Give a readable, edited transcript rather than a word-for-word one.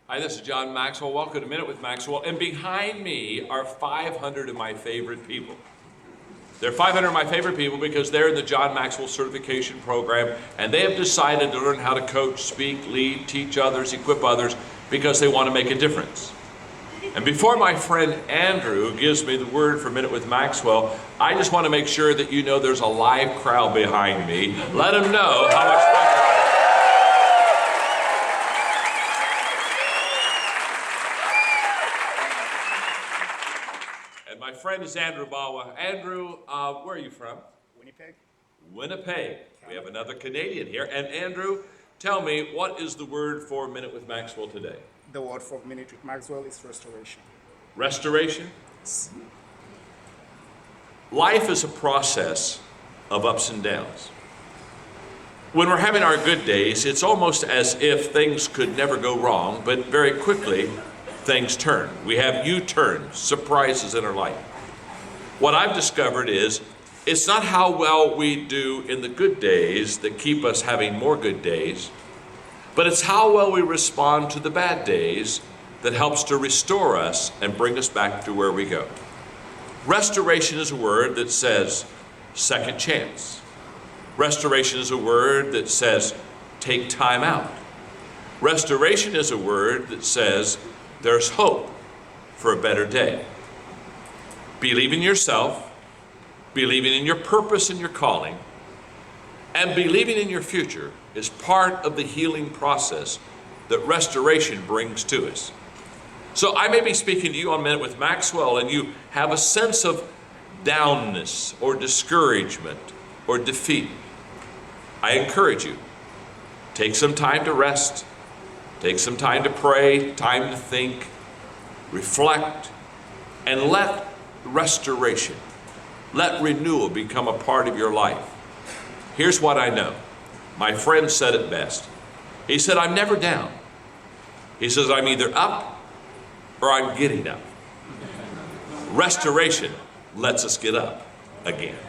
Hi, this is John Maxwell. Welcome to Minute with Maxwell. And behind me are 500 of my favorite people. They're 500 of my favorite people because they're in the John Maxwell certification program, and they have decided to learn how to coach, speak, lead, teach others, equip others, because they want to make a difference. And before my friend Andrew gives me the word for Minute with Maxwell, I just want to make sure that you know there's a live crowd behind me. Let them know how much fun. And my friend is Andrew Bawa. Andrew, where are you from? Winnipeg. Winnipeg. We have another Canadian here. And Andrew, tell me, what is the word for Minute with Maxwell today? The word for Minute with Maxwell is restoration. Restoration? Life is a process of ups and downs. When we're having our good days, it's almost as if things could never go wrong, but very quickly, things turn. We have U-turns, surprises in our life. What I've discovered is it's not how well we do in the good days that keep us having more good days, but it's how well we respond to the bad days that helps to restore us and bring us back to where we go. Restoration is a word that says second chance. Restoration is a word that says take time out. Restoration is a word that says there's hope for a better day. Believe in yourself, believing in your purpose and your calling, and believing in your future is part of the healing process that restoration brings to us. So I may be speaking to you on Minute with Maxwell, and you have a sense of downness or discouragement or defeat. I encourage you, take some time to rest. Take some time to pray, time to think, reflect, and let restoration, let renewal become a part of your life. Here's what I know. My friend said it best. He said, I'm never down. He says, I'm either up or I'm getting up. Restoration lets us get up again.